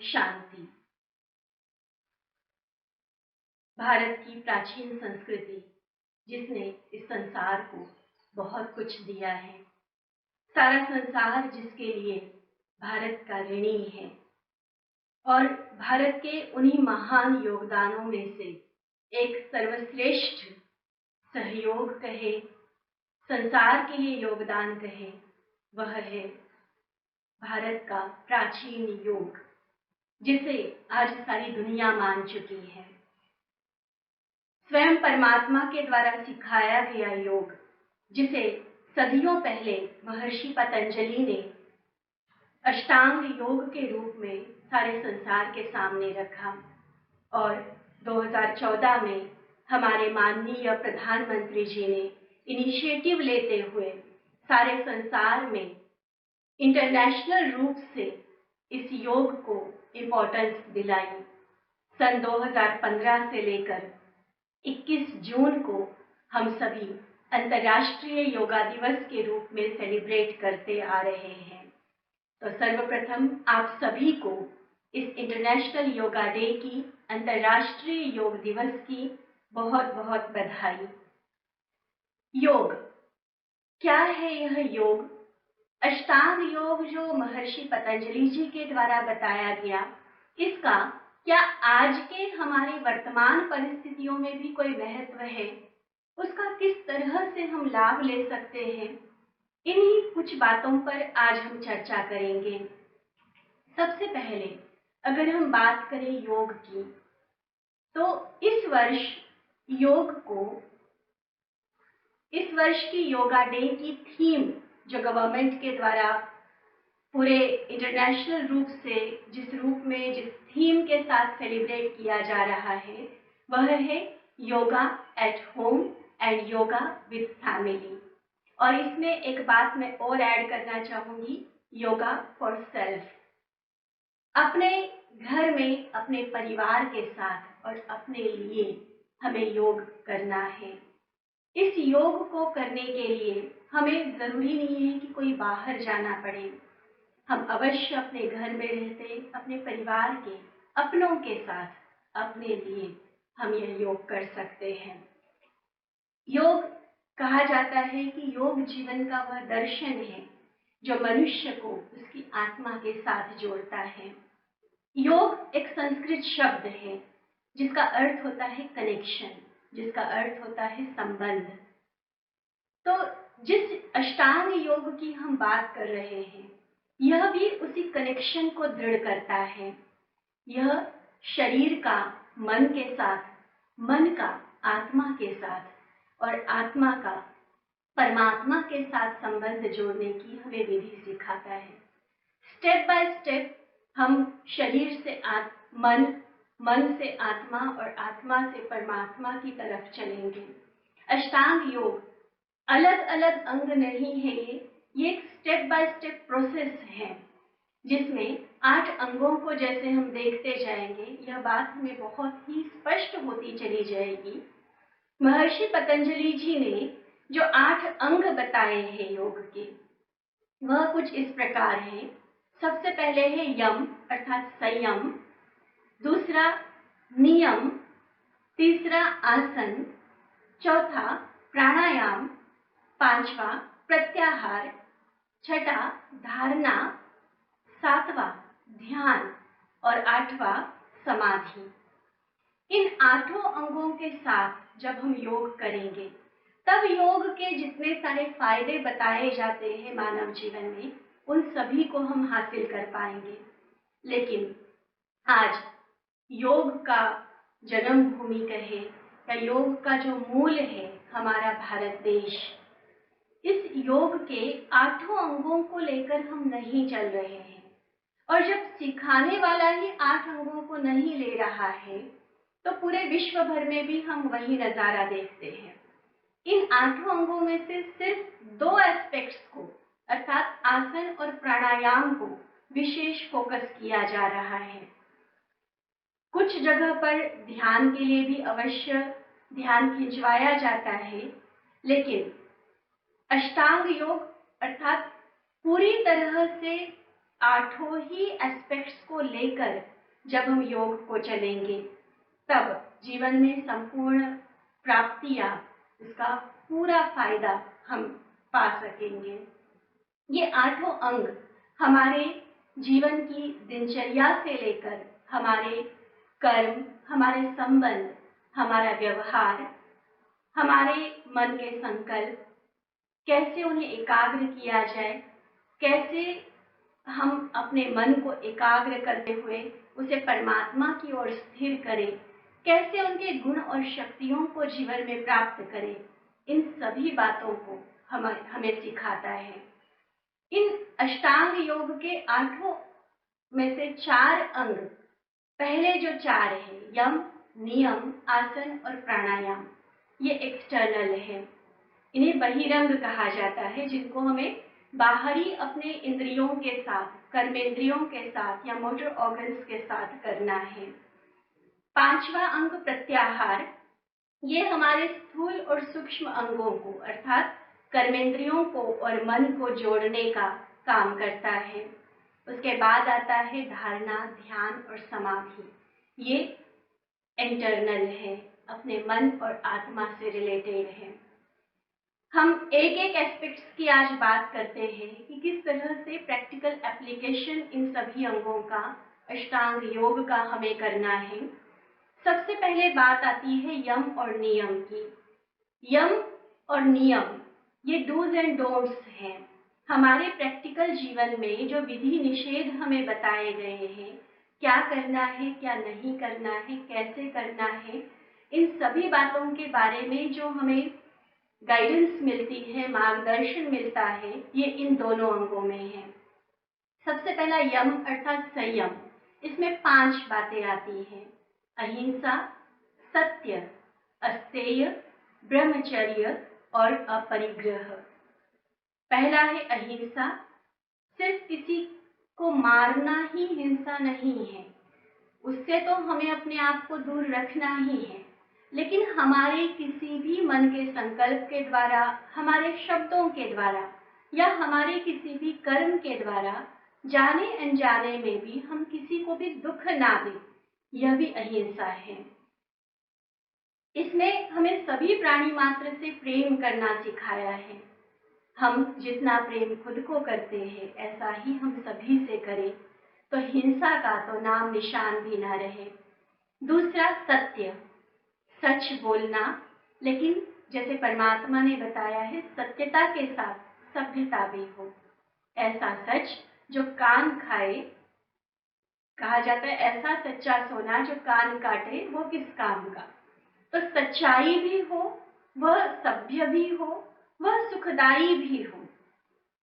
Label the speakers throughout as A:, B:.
A: शांति। भारत की प्राचीन संस्कृति जिसने इस संसार को बहुत कुछ दिया है, सारा संसार जिसके लिए भारत का ऋणी है और भारत के उन्हीं महान योगदानों में से एक सर्वश्रेष्ठ सहयोग कहे, संसार के लिए योगदान कहे, वह है भारत का प्राचीन योग, जिसे आज सारी दुनिया मान चुकी है। स्वयं परमात्मा के द्वारा सिखाया गया योग, जिसे सदियों पहले महर्षि पतंजलि ने अष्टांग योग के रूप में सारे संसार के सामने रखा और 2014 में हमारे माननीय प्रधानमंत्री जी ने इनिशिएटिव लेते हुए सारे संसार में इंटरनेशनल रूप से इस योग को इम्पोर्टेंस दिलाई। सन 2015 से लेकर 21 जून को हम सभी अंतर्राष्ट्रीय योगा दिवस के रूप में सेलिब्रेट करते आ रहे हैं। तो सर्वप्रथम आप सभी को इस इंटरनेशनल योगा डे की, अंतर्राष्ट्रीय योग दिवस की बहुत बहुत बधाई। योग क्या है? यह योग अष्टांग योग जो महर्षि पतंजलि जी के द्वारा बताया गया, इसका क्या आज के हमारी वर्तमान परिस्थितियों में भी कोई महत्व है? उसका किस तरह से हम लाभ ले सकते हैं? इन्हीं कुछ बातों पर आज हम चर्चा करेंगे। सबसे पहले अगर हम बात करें योग की, तो इस वर्ष की योगा डे की थीम जो गवर्नमेंट के द्वारा पूरे इंटरनेशनल रूप से जिस थीम के साथ सेलिब्रेट किया जा रहा है, वह है yoga at home and yoga with family. और इसमें एक बात मैं और ऐड करना चाहूंगी, योगा फॉर सेल्फ। अपने घर में अपने परिवार के साथ और अपने लिए हमें योग करना है। इस योग को करने के लिए हमें जरूरी नहीं है कि कोई बाहर जाना पड़े। हम अवश्य अपने घर में रहते, अपने परिवार के अपनों के साथ, अपने लिए हम यह योग कर सकते हैं। योग कहा जाता है कि योग जीवन का वह दर्शन है जो मनुष्य को उसकी आत्मा के साथ जोड़ता है। योग एक संस्कृत शब्द है जिसका अर्थ होता है कनेक्शन, जिसका अर्थ होता है संबंध। तो जिस अष्टांग योग की हम बात कर रहे हैं, यह भी उसी कनेक्शन को दृढ़ करता है। यह शरीर का मन के साथ, मन का आत्मा के साथ और आत्मा का परमात्मा के साथ संबंध जोड़ने की हमें विधि सिखाता है। स्टेप बाय स्टेप हम शरीर से मन, मन से आत्मा और आत्मा से परमात्मा की तरफ चलेंगे। अष्टांग योग अलग अलग अंग नहीं है, ये एक स्टेप बाय स्टेप प्रोसेस है जिसमें 8 अंगों को जैसे हम देखते जाएंगे, यह बात हमें बहुत ही स्पष्ट होती चली जाएगी। महर्षि पतंजलि जी ने जो 8 अंग बताए हैं योग के, वह कुछ इस प्रकार हैं। सबसे पहले है यम अर्थात संयम, दूसरा नियम, तीसरा आसन, चौथा प्राणायाम, पांचवा प्रत्याहार, छठा धारणा, सातवां ध्यान और आठवां समाधि। इन 8 अंगों के साथ जब हम योग करेंगे, तब योग के जितने सारे फायदे बताए जाते हैं मानव जीवन में, उन सभी को हम हासिल कर पाएंगे। लेकिन आज योग का जन्मभूमि कहे या योग का जो मूल है हमारा भारत देश, इस योग के 8 अंगों को लेकर हम नहीं चल रहे हैं। और जब सिखाने वाला ही 8 अंगों को नहीं ले रहा है, तो पूरे विश्व भर में भी हम वही नजारा देखते हैं। इन 8 अंगों में से सिर्फ 2 एस्पेक्ट्स को अर्थात आसन और प्राणायाम को विशेष फोकस किया जा रहा है। कुछ जगह पर ध्यान के लिए भी अवश्य ध्यान खिंचवाया जाता है, लेकिन अष्टांग योग अर्थात पूरी तरह से आठों ही एस्पेक्ट्स को लेकर जब हम योग को चलेंगे, तब जीवन में संपूर्ण प्राप्तियां, इसका पूरा फायदा हम पा सकेंगे। ये आठों अंग हमारे जीवन की दिनचर्या से लेकर हमारे कर्म, हमारे संबंध, हमारा व्यवहार, हमारे मन के संकल्प, कैसे उन्हें एकाग्र किया जाए, कैसे हम अपने मन को एकाग्र करते हुए उसे परमात्मा की ओर स्थिर करें, कैसे उनके गुण और शक्तियों को जीवन में प्राप्त करें, इन सभी बातों को हमें सिखाता है। इन अष्टांग योग के आठों में से 4 अंग, पहले जो 4 है, यम, नियम, आसन और प्राणायाम, ये एक्सटर्नल है। इन्हें बहिरंग कहा जाता है, जिनको हमें बाहरी अपने इंद्रियों के साथ, कर्मेंद्रियों के साथ या मोटर ऑर्गन्स के साथ करना है। 5वां अंग प्रत्याहार, ये हमारे स्थूल और सूक्ष्म अंगों को अर्थात कर्मेंद्रियों को और मन को जोड़ने का काम करता है। उसके बाद आता है धारणा, ध्यान और समाधि। ये इंटरनल है, अपने मन और आत्मा से रिलेटेड है। हम एक एक एस्पेक्ट्स की आज बात करते हैं कि किस तरह से प्रैक्टिकल एप्लीकेशन इन सभी अंगों का, अष्टांग योग का हमें करना है। सबसे पहले बात आती है यम और नियम की। यम और नियम ये डूज एंड डोंट्स हैं। हमारे प्रैक्टिकल जीवन में जो विधि निषेध हमें बताए गए हैं, क्या करना है, क्या नहीं करना है, कैसे करना है, इन सभी बातों के बारे में जो हमें गाइडेंस मिलती है, मार्गदर्शन मिलता है, ये इन दोनों अंगों में है। सबसे पहला यम अर्थात संयम, इसमें 5 बातें आती हैं। अहिंसा, सत्य, अस्तेय, ब्रह्मचर्य और अपरिग्रह। पहला है अहिंसा। सिर्फ किसी को मारना ही हिंसा नहीं है, उससे तो हमें अपने आप को दूर रखना ही है, लेकिन हमारे किसी भी मन के संकल्प के द्वारा, हमारे शब्दों के द्वारा या हमारे किसी भी कर्म के द्वारा जाने अनजाने में भी हम किसी को भी दुख ना दें, यह भी अहिंसा है। इसमें हमें सभी प्राणी मात्र से प्रेम करना सिखाया है। हम जितना प्रेम खुद को करते हैं, ऐसा ही हम सभी से करें, तो हिंसा का तो नाम निशान भी ना रहे। दूसरा सत्य, सच बोलना, लेकिन जैसे परमात्मा ने बताया है, सत्यता के साथ सभ्यता भी हो। ऐसा सच जो कान खाए, कहा जाता है ऐसा सच्चा सोना जो कान काटे वो किस काम का। तो सच्चाई भी हो, वह सभ्य भी हो, वह सुखदायी भी हो।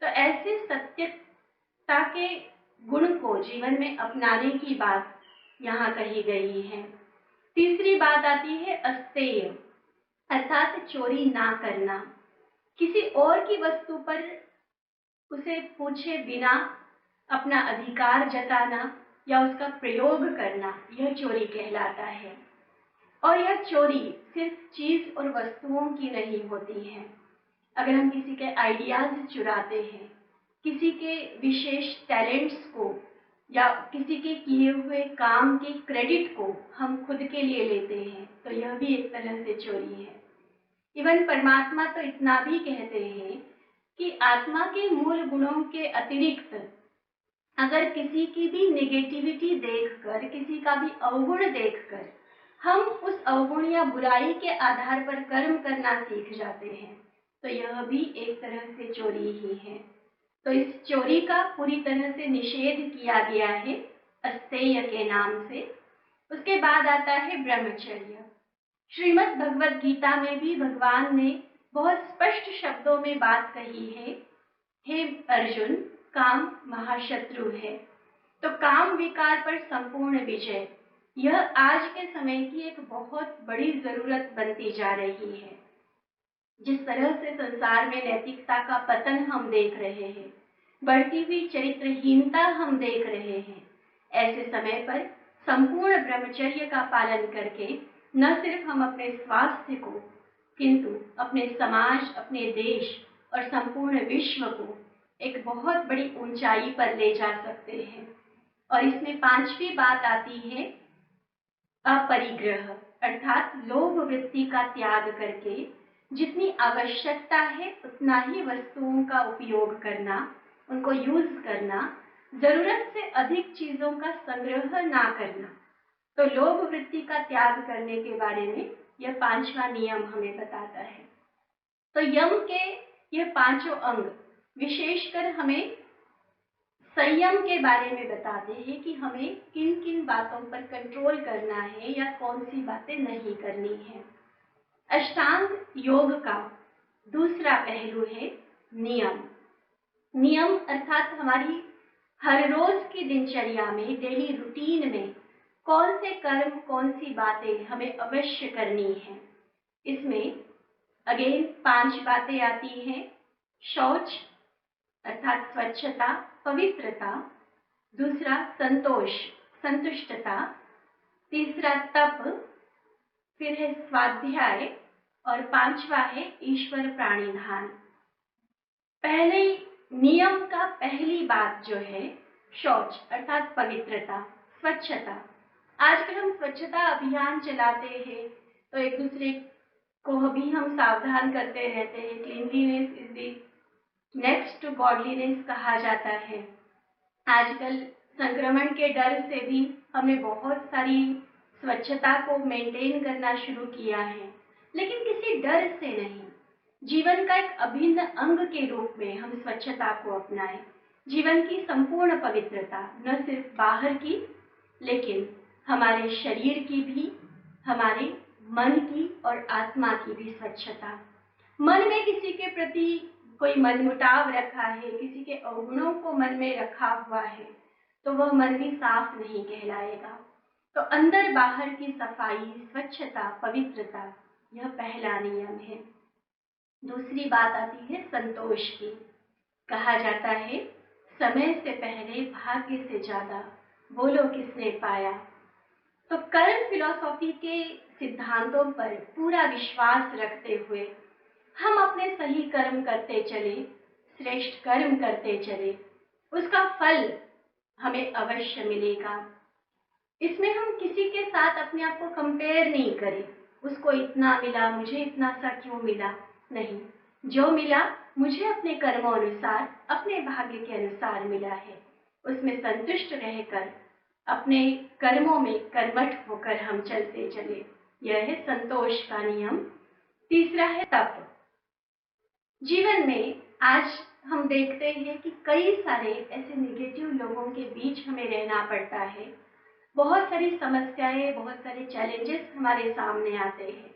A: तो ऐसे सत्यता के गुण को जीवन में अपनाने की बात यहाँ कही गई है। तीसरी बात आती है अस्तेय, अर्थात चोरी ना करना। किसी और की वस्तु पर उसे पूछे बिना अपना अधिकार जताना या उसका प्रयोग करना, यह चोरी कहलाता है। और यह चोरी सिर्फ चीज और वस्तुओं की नहीं होती है। अगर हम किसी के आइडियाज चुराते हैं, किसी के विशेष टैलेंट्स को या किसी के किए हुए काम के क्रेडिट को हम खुद के लिए लेते हैं, तो यह भी एक तरह से चोरी है। इवन परमात्मा तो इतना भी कहते हैं कि आत्मा के मूल गुणों के अतिरिक्त अगर किसी की भी नेगेटिविटी देखकर, किसी का भी अवगुण देखकर हम उस अवगुण या बुराई के आधार पर कर्म करना सीख जाते हैं, तो यह भी एक तरह से चोरी ही है। तो इस चोरी का पूरी तरह से निषेध किया गया है अस्तेय के नाम से। उसके बाद आता है ब्रह्मचर्य। श्रीमद् भगवद गीता में भी भगवान ने बहुत स्पष्ट शब्दों में बात कही है, हे अर्जुन, काम महाशत्रु है। तो काम विकार पर संपूर्ण विजय, यह आज के समय की एक बहुत बड़ी जरूरत बनती जा रही है। जिस तरह से संसार में नैतिकता का पतन हम देख रहे हैं, बढ़ती हुई चरित्रहीनता हम देख रहे हैं, ऐसे समय पर संपूर्ण ब्रह्मचर्य का पालन करके न सिर्फ हम अपने स्वास्थ्य को, किंतु अपने समाज, अपने देश और संपूर्ण विश्व को एक बहुत बड़ी ऊंचाई पर ले जा सकते हैं। और इसमें पांचवी बात आती है अपरिग्रह, अर्थात लोभ वृत्ति का त्याग करके जितनी आवश्यकता है उतना ही वस्तुओं का उपयोग करना, उनको यूज करना, जरूरत से अधिक चीजों का संग्रह ना करना। तो लोभ वृत्ति का त्याग करने के बारे में यह पांचवा नियम हमें बताता है। तो यम के ये पांचों अंग विशेषकर हमें संयम के बारे में बताते हैं कि हमें किन किन बातों पर कंट्रोल करना है या कौन सी बातें नहीं करनी है। अष्टांग योग का दूसरा पहलू है नियम। नियम अर्थात हमारी हर रोज की दिनचर्या में, डेली रूटीन में कौन से कर्म, कौन सी बातें हमें अवश्य करनी है। इसमें अगेन 5 बातें आती हैं। शौच अर्थात स्वच्छता, पवित्रता। दूसरा संतोष, संतुष्टता। तीसरा तप, फिर है स्वाध्याय, और 5वां है ईश्वर प्राणिधान। पहले नियम का पहली बात जो है शौच अर्थात पवित्रता, स्वच्छता। आजकल हम स्वच्छता अभियान चलाते हैं तो एक दूसरे को भी हम सावधान करते रहते हैं। Cleanliness is the next to godliness कहा जाता है। आजकल संक्रमण के डर से भी हमने बहुत सारी स्वच्छता को मेंटेन करना शुरू किया है, लेकिन किसी डर से नहीं। जीवन का एक अभिन्न अंग के रूप में हम स्वच्छता को अपनाएं। जीवन की संपूर्ण पवित्रता, न सिर्फ बाहर की लेकिन हमारे शरीर की भी, हमारे मन की और आत्मा की भी स्वच्छता। मन में किसी के प्रति कोई मनमुटाव रखा है, किसी के अवगुणों को मन में रखा हुआ है, तो वह मन भी साफ नहीं कहलाएगा। तो अंदर बाहर की सफाई, स्वच्छता, पवित्रता, यह पहला नियम है। दूसरी बात आती है संतोष की। कहा जाता है समय से पहले भाग्य से ज्यादा बोलो किसने पाया। तो कर्म फिलॉसफी के सिद्धांतों पर पूरा विश्वास रखते हुए हम अपने सही कर्म करते चले, श्रेष्ठ कर्म करते चले, उसका फल हमें अवश्य मिलेगा। इसमें हम किसी के साथ अपने आप को कंपेयर नहीं करें, उसको इतना मिला, मुझे इतना सा क्यों मिला। नहीं, जो मिला मुझे अपने कर्मों अनुसार, अपने भाग्य के अनुसार मिला है, उसमें संतुष्ट रहकर अपने कर्मों में कर्मठ होकर हम चलते चले। यह है संतोष का नियम। तीसरा है तप। जीवन में आज हम देखते हैं कि कई सारे ऐसे नेगेटिव लोगों के बीच हमें रहना पड़ता है। बहुत सारी समस्याएं, बहुत सारे चैलेंजेस हमारे सामने आते हैं,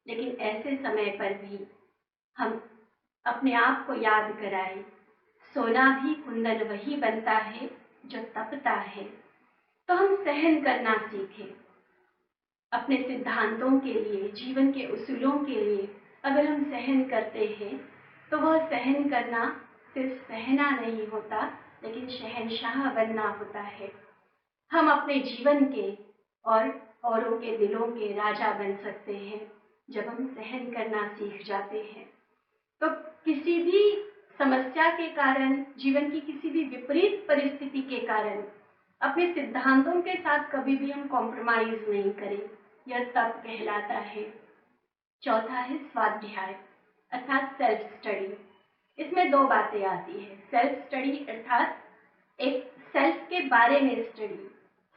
A: लेकिन ऐसे समय पर भी हम अपने आप को याद कराएं, सोना भी कुंदन वही बनता है जो तपता है। तो हम सहन करना सीखें। अपने सिद्धांतों के लिए, जीवन के उसूलों के लिए अगर हम सहन करते हैं तो वह सहन करना सिर्फ सहना नहीं होता, लेकिन शहंशाह बनना होता है। हम अपने जीवन के और औरों के दिलों के राजा बन सकते हैं जब हम सहन करना सीख जाते हैं। तो किसी भी समस्या के कारण, जीवन की किसी भी विपरीत परिस्थिति के कारण अपने सिद्धांतों के साथ कभी भी हम कॉम्प्रोमाइज नहीं करें। यह तप कहलाता है। चौथा है स्वाध्याय अर्थात सेल्फ स्टडी। इसमें 2 बातें आती है। सेल्फ स्टडी अर्थात एक सेल्फ के बारे में स्टडी।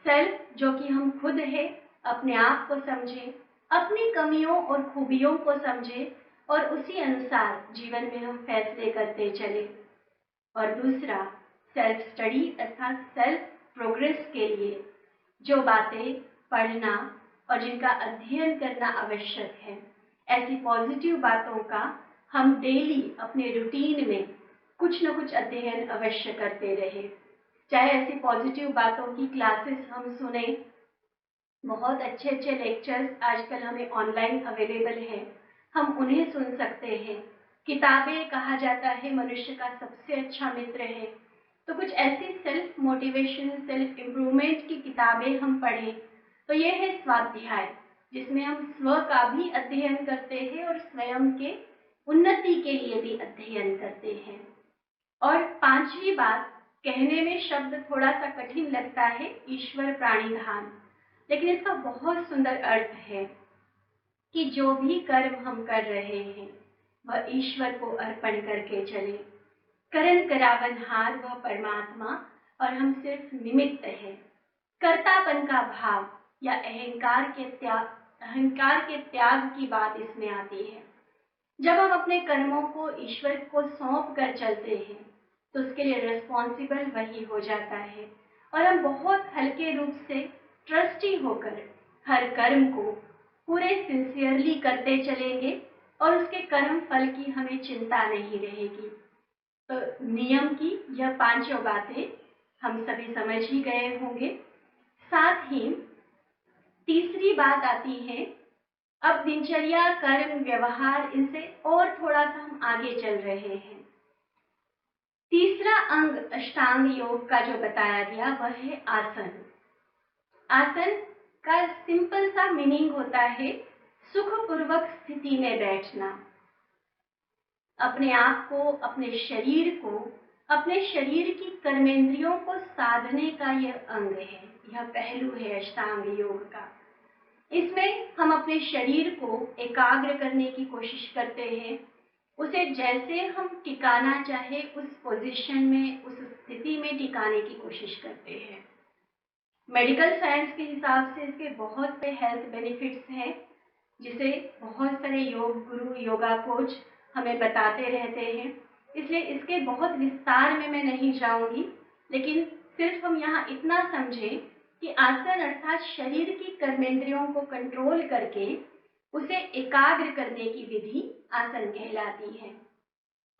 A: सेल्फ जो कि हम खुद है, अपने आप को समझे, अपनी कमियों और खूबियों को समझे और उसी अनुसार जीवन में हम फैसले करते चले। और दूसरा सेल्फ स्टडी अर्थात सेल्फ प्रोग्रेस के लिए जो बातें पढ़ना और जिनका अध्ययन करना आवश्यक है, ऐसी पॉजिटिव बातों का हम डेली अपने रूटीन में कुछ न कुछ अध्ययन अवश्य करते रहे। चाहे ऐसी पॉजिटिव बातों की क्लासेस हम सुने, बहुत अच्छे अच्छे लेक्चर्स आजकल हमें ऑनलाइन अवेलेबल हैं, हम उन्हें सुन सकते हैं। किताबें कहा जाता है मनुष्य का सबसे अच्छा मित्र है, तो कुछ ऐसी सेल्फ मोटिवेशन, सेल्फ इम्प्रूवमेंट की किताबें हम पढ़ें। तो ये है स्वाध्याय, जिसमें हम स्व का भी अध्ययन करते हैं और स्वयं के उन्नति के लिए भी अध्ययन करते हैं। और पांचवी बात, कहने में शब्द थोड़ा सा कठिन लगता है, ईश्वर प्राणिधान, लेकिन इसका बहुत सुंदर अर्थ है कि जो भी कर्म हम कर रहे हैं वह ईश्वर को अर्पण करके चले। करन करावनहार वह परमात्मा और हम सिर्फ निमित्त हैं। कर्तापन का भाव या अहंकार के त्याग की बात इसमें आती है। जब हम अपने कर्मों को ईश्वर को सौंप कर चलते हैं तो उसके लिए रिस्पॉन्सिबल वही हो जाता है और हम बहुत हल्के रूप से ट्रस्टी होकर हर कर्म को पूरे सिंसियरली करते चलेंगे और उसके कर्म फल की हमें चिंता नहीं रहेगी। तो नियम की यह पांचों बातें हम सभी समझ ही गए होंगे। साथ ही तीसरी बात आती है, अब दिनचर्या, कर्म, व्यवहार, इनसे और थोड़ा सा हम आगे चल रहे हैं। तीसरा अंग अष्टांग योग का जो बताया गया वह है आसन। आसन का सिंपल सा मीनिंग होता है सुखपूर्वक स्थिति में बैठना। अपने आप को, अपने शरीर को, अपने शरीर की कर्मेंद्रियों को साधने का यह अंग है, यह पहलू है अष्टांग योग का। इसमें हम अपने शरीर को एकाग्र करने की कोशिश करते हैं, उसे जैसे हम टिकाना चाहे उस पोजीशन में, उस स्थिति में टिकाने की कोशिश करते हैं। मेडिकल साइंस के हिसाब से इसके बहुत से हेल्थ बेनिफिट्स हैं, जिसे बहुत सारे योग गुरु, योगा कोच हमें बताते रहते हैं, इसलिए इसके बहुत विस्तार में मैं नहीं जाऊंगी, लेकिन सिर्फ हम यहाँ इतना समझें कि आसन अर्थात शरीर की कर्मेंद्रियों को कंट्रोल करके उसे एकाग्र करने की विधि आसन कहलाती है।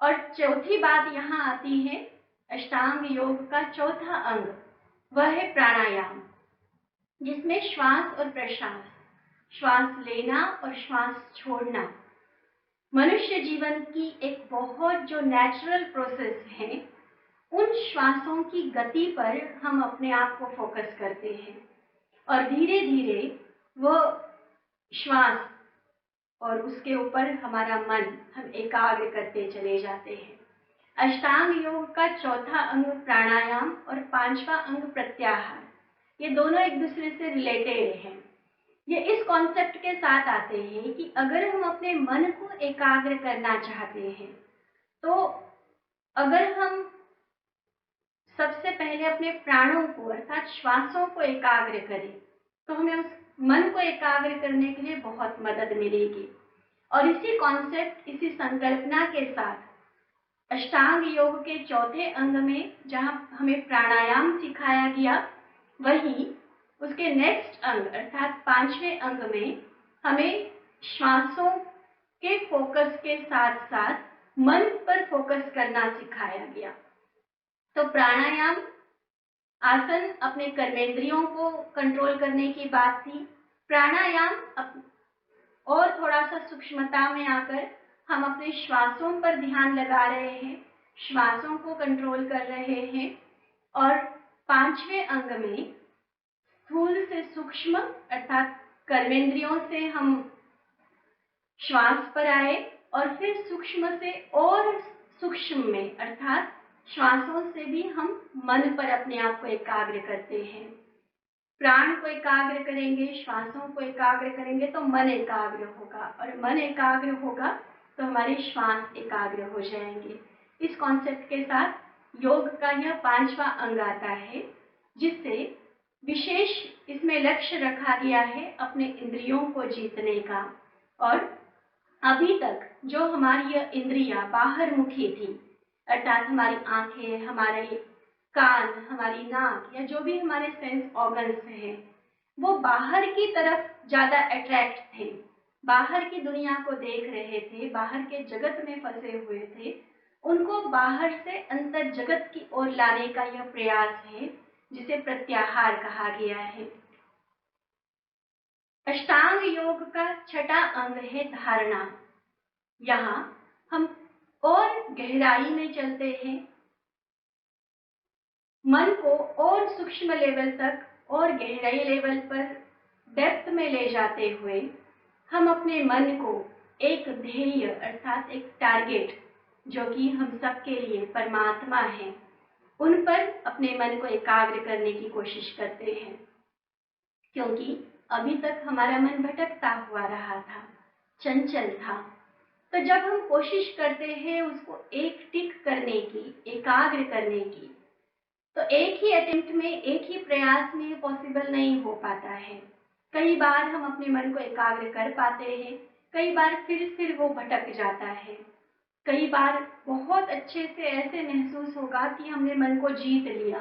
A: और चौथी बात यहाँ आती है, अष्टांग योग का चौथा अंग वह है प्राणायाम, जिसमें श्वास और प्रश्वास, श्वास लेना और श्वास छोड़ना मनुष्य जीवन की एक बहुत जो नेचुरल प्रोसेस है, उन श्वासों की गति पर हम अपने आप को फोकस करते हैं और धीरे धीरे वह श्वास और उसके ऊपर हमारा मन हम एकाग्र करते चले जाते हैं। अष्टांग योग का चौथा अंग प्राणायाम और पांचवा अंग प्रत्याहार, ये दोनों एक दूसरे से रिलेटेड हैं। ये इस कॉन्सेप्ट के साथ आते हैं कि अगर हम अपने मन को एकाग्र करना चाहते हैं तो अगर हम सबसे पहले अपने प्राणों को अर्थात श्वासों को एकाग्र करें तो हमें उस मन को एकाग्र करने के लिए बहुत मदद मिलेगी। और इसी कॉन्सेप्ट, इसी संकल्पना के साथ अष्टांग योग के चौथे अंग में जहां हमें प्राणायाम सिखाया गया, वहीं उसके नेक्स्ट अंग अर्थात पांचवें अंग में हमें श्वासों के फोकस के साथ साथ मन पर फोकस करना सिखाया गया। तो प्राणायाम आसन अपने कर्मेंद्रियों को कंट्रोल करने की बात थी। प्राणायाम और थोड़ा सा सूक्ष्मता में आकर हम अपने श्वासों पर ध्यान लगा रहे हैं, श्वासों को कंट्रोल कर रहे हैं। और पांचवें अंग में स्थूल से सूक्ष्म अर्थात कर्मेंद्रियों से हम श्वास पर आए और फिर सूक्ष्म से और सूक्ष्म में अर्थात श्वासों से भी हम मन पर अपने आप को एकाग्र करते हैं। प्राण को एकाग्र करेंगे, श्वासों को एकाग्र करेंगे तो मन एकाग्र होगा, और मन एकाग्र होगा तो हमारे श्वास एकाग्र हो जाएंगे। इस कॉन्सेप्ट के साथ योग का यह पांचवा अंग आता है, जिससे विशेष इसमें लक्ष्य रखा गया है अपने इंद्रियों को जीतने का। और अभी तक जो हमारी यह इंद्रियां बाहर मुखी थी अर्थात हमारी आंखें, हमारे कान, हमारी नाक या जो भी हमारे सेंस ऑर्गन्स हैं, वो बाहर की तरफ ज्यादा अट्रैक्ट थे, बाहर की दुनिया को देख रहे थे, बाहर के जगत में फंसे हुए थे। उनको बाहर से अंतर जगत की ओर लाने का यह प्रयास है, जिसे प्रत्याहार कहा गया है। अष्टांग योग का छठा अंग है धारणा। यहाँ हम और गहराई में चलते हैं, मन को और सूक्ष्म लेवल तक और गहराई लेवल पर डेप्थ में ले जाते हुए हम अपने मन को एक ध्येय अर्थात एक टारगेट, जो कि हम सबके लिए परमात्मा हैं, उन पर अपने मन को एकाग्र करने की कोशिश करते हैं, क्योंकि अभी तक हमारा मन भटकता हुआ रहा था, चंचल था। तो जब हम कोशिश करते हैं उसको एक टिक करने की, एकाग्र करने की, तो एक ही अटेम्प्ट में, एक ही प्रयास में पॉसिबल नहीं हो पाता है। कई बार हम अपने मन को एकाग्र कर पाते हैं, कई बार फिर वो भटक जाता है। कई बार बहुत अच्छे से ऐसे महसूस होगा कि हमने मन को जीत लिया,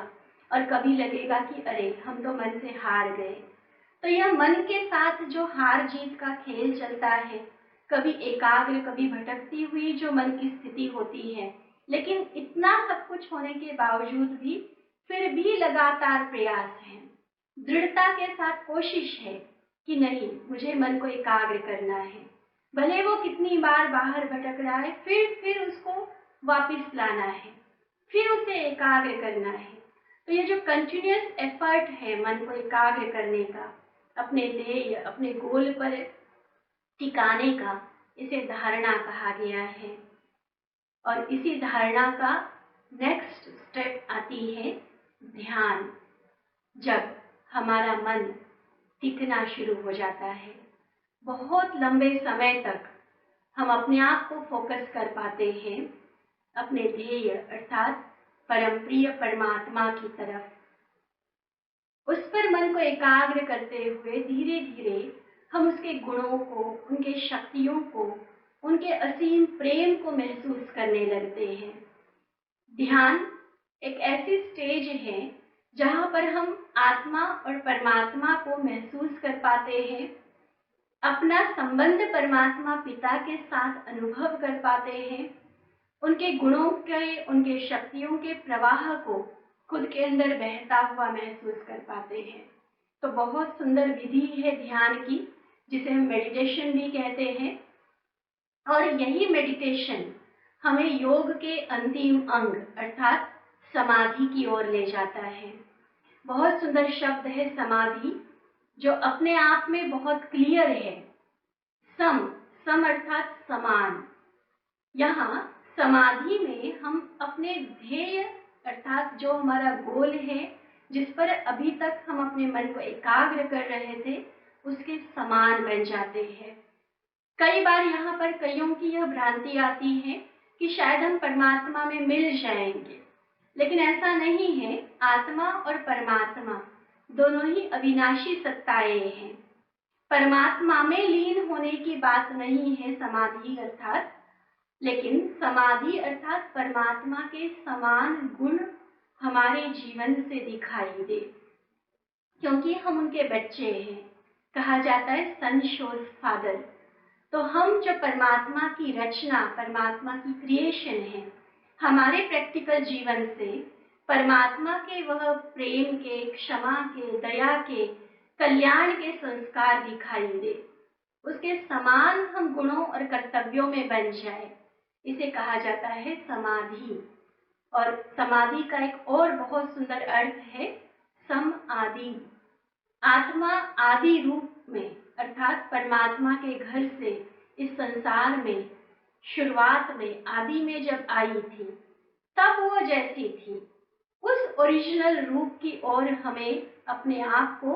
A: और कभी लगेगा कि अरे हम तो मन से हार गए। तो यह मन के साथ जो हार जीत का खेल चलता है, कभी एकाग्र कभी भटकती हुई जो मन की स्थिति होती है, लेकिन इतना सब कुछ होने के बावजूद भी फिर भी लगातार प्रयास है, दृढ़ता के साथ कोशिश है कि नहीं, मुझे मन को एकाग्र करना है। भले वो कितनी बार बाहर भटक रहा है, फिर उसको वापस लाना है, फिर उसे एकाग्र करना है। तो ये जो कंटिन्यूअस एफर्ट है मन को एकाग्र करने का, अपने ध्येय, अपने गोल पर टिकाने का, इसे धारणा कहा गया है। और इसी धारणा का नेक्स्ट स्टेप आती है ध्यान। जब हमारा मन टिकना शुरू हो जाता है, बहुत लंबे समय तक हम अपने आप को फोकस कर पाते हैं अपने ध्येय अर्थात परमप्रिय परमात्मा की तरफ। उस पर मन को एकाग्र करते हुए धीरे धीरे हम उसके गुणों को, उनके शक्तियों को, उनके असीम प्रेम को महसूस करने लगते हैं। ध्यान एक ऐसी स्टेज है जहाँ पर हम आत्मा और परमात्मा को महसूस कर पाते हैं, अपना संबंध परमात्मा पिता के साथ अनुभव कर पाते हैं, उनके गुणों के, उनके शक्तियों के प्रवाह को खुद के अंदर बहता हुआ महसूस कर पाते हैं। तो बहुत सुंदर विधि है ध्यान की, जिसे हम मेडिटेशन भी कहते हैं। और यही मेडिटेशन हमें योग के अंतिम अंग अर्थात समाधि की ओर ले जाता है। बहुत सुंदर शब्द है समाधि, जो अपने आप में बहुत क्लियर है। सम अर्थात समान। यहाँ समाधि में हम अपने ध्येय अर्थात जो हमारा गोल है, जिस पर अभी तक हम अपने मन को एकाग्र कर रहे थे, उसके समान बन जाते हैं। कई बार यहाँ पर कईयों की यह भ्रांति आती है कि शायद हम परमात्मा में मिल जाएंगे, लेकिन ऐसा नहीं है। आत्मा और परमात्मा दोनों ही अविनाशी सत्ताएं हैं। परमात्मा में लीन होने की बात नहीं है समाधि अर्थात, लेकिन समाधि अर्थात परमात्मा के समान गुण हमारे जीवन से दिखाई दे, क्योंकि हम उनके बच्चे हैं। कहा जाता है सन शोज फादर। तो हम जो परमात्मा की रचना, परमात्मा की क्रिएशन है, हमारे प्रैक्टिकल जीवन से परमात्मा के वह प्रेम के, क्षमा के, दया के, कल्याण के संस्कार दिखाई दे, उसके समान हम गुणों और कर्तव्यों में बन जाए, इसे कहा जाता है समाधि। और समाधि का एक और बहुत सुंदर अर्थ है सम आदि। आत्मा आदि रूप में अर्थात परमात्मा के घर से इस संसार में शुरुआत में, आदि में जब आई थी, तब वो जैसी थी, उस ओरिजिनल रूप की ओर हमें अपने आप को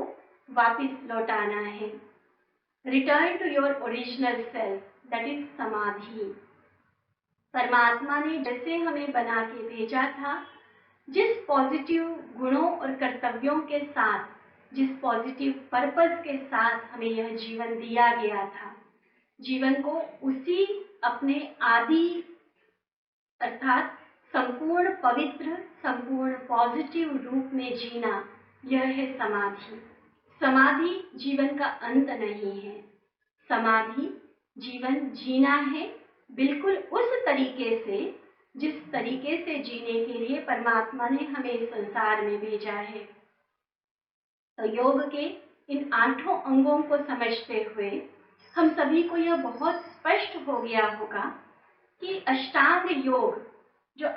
A: वापस लौटाना है। Return to your original self, that is samadhi. परमात्मा ने जैसे हमें बना के भेजा था, जिस पॉजिटिव गुणों और कर्तव्यों के साथ, जिस पॉजिटिव पर्पस के साथ हमें यह जीवन दिया गया था, जीवन को उसी अपने आदि अर्थात संपूर्ण पवित्र, संपूर्ण पॉजिटिव रूप में जीना, यह है समाधि। समाधि जीवन का अंत नहीं है, समाधि जीवन जीना है बिल्कुल उस तरीके से जिस तरीके से जीने के लिए परमात्मा ने हमें इस संसार में भेजा है। तो योग के इन 8 अंगों को समझते हुए हम सभी को यह बहुत स्पष्ट हो गया होगा कि अष्टांग योग जो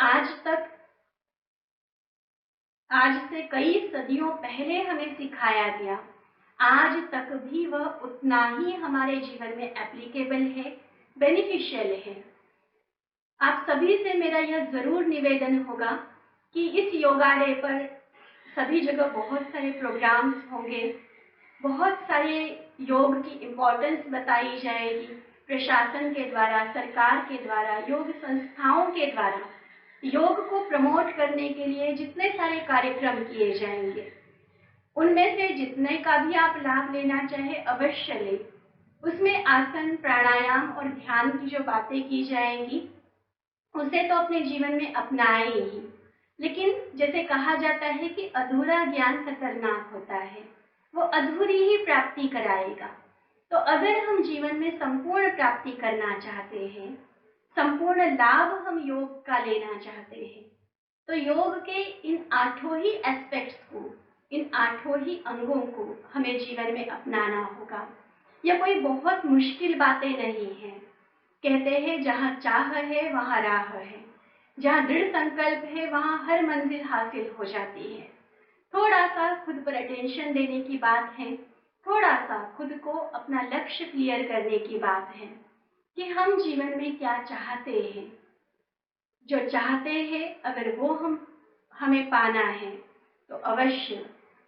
A: आज से कई सदियों पहले हमें सिखाया गया, आज तक भी वह उतना ही हमारे जीवन में एप्लीकेबल है, बेनिफिशियल है। आप सभी से मेरा यह ज़रूर निवेदन होगा कि इस योगा डे पर सभी जगह बहुत सारे प्रोग्राम्स होंगे, बहुत सारे योग की इम्पोर्टेंस बताई जाएगी प्रशासन के द्वारा, सरकार के द्वारा, योग संस्थाओं के द्वारा। योग को प्रमोट करने के लिए जितने सारे कार्यक्रम किए जाएंगे, उनमें से जितने का भी आप लाभ लेना चाहे अवश्य लें। उसमें आसन, प्राणायाम और ध्यान की जो बातें की जाएंगी उसे तो अपने जीवन में अपनाएं ही, लेकिन जैसे कहा जाता है कि अधूरा ज्ञान खतरनाक होता है, वो अधूरी ही प्राप्ति कराएगा। तो अगर हम जीवन में संपूर्ण प्राप्ति करना चाहते हैं, संपूर्ण लाभ हम योग का लेना चाहते हैं, तो योग के इन 8 ही एस्पेक्ट्स को, इन 8 ही अंगों को हमें जीवन में अपनाना होगा। यह कोई बहुत मुश्किल बातें नहीं है। कहते हैं जहाँ चाह है वहाँ राह है, जहाँ दृढ़ संकल्प है वहाँ हर मंजिल हासिल हो जाती है। थोड़ा सा खुद पर अटेंशन देने की बात है, थोड़ा सा खुद को अपना लक्ष्य क्लियर करने की बात है कि हम जीवन में क्या चाहते हैं। जो चाहते हैं अगर वो हमें पाना है तो अवश्य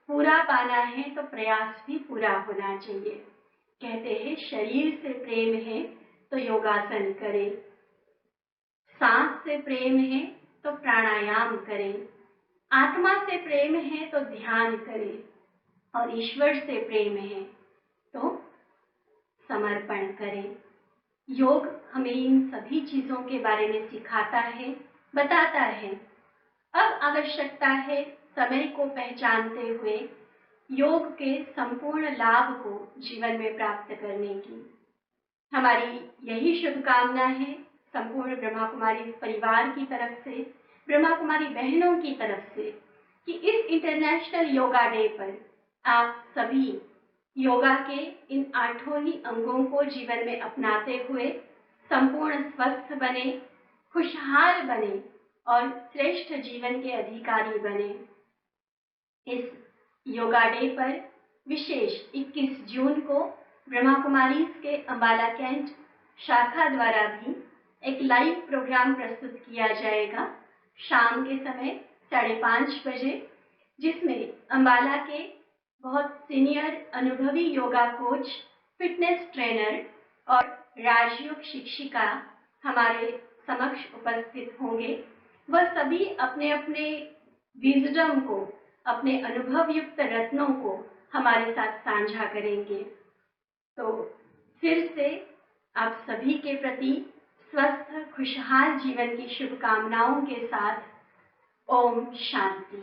A: पूरा पाना है, तो प्रयास भी पूरा होना चाहिए। कहते हैं शरीर से प्रेम है तो योगासन करें, सांस से प्रेम है तो प्राणायाम करें, आत्मा से प्रेम है तो ध्यान करें, और ईश्वर से प्रेम है तो समर्पण करें। योग हमें इन सभी चीजों के बारे में सिखाता है, बताता है। अब आवश्यकता है समय को पहचानते हुए योग के संपूर्ण लाभ को जीवन में प्राप्त करने की। हमारी यही शुभकामना है संपूर्ण ब्रह्मा कुमारी परिवार की तरफ से, ब्रह्मा कुमारी बहनों की तरफ से, कि इस इंटरनेशनल योगा डे पर आप सभी योगा के इन 8 ही अंगों को जीवन में अपनाते हुए संपूर्ण स्वस्थ बने, खुशहाल बने और श्रेष्ठ जीवन के अधिकारी बने। इस योगा डे पर विशेष 21 जून को ब्रह्मा कुमारीज के अंबाला कैंट शाखा द्वारा भी एक लाइव प्रोग्राम प्रस्तुत किया जाएगा शाम के समय 5:30 बजे, जिसमें अंबाला के बहुत सीनियर अनुभवी योगा कोच, फिटनेस ट्रेनर और राजयोग शिक्षिका हमारे समक्ष उपस्थित होंगे। वह सभी अपने अपने विजडम को, अपने अनुभव युक्त रत्नों को हमारे साथ साझा करेंगे। तो फिर से आप सभी के प्रति स्वस्थ खुशहाल जीवन की शुभकामनाओं के साथ ओम शांति।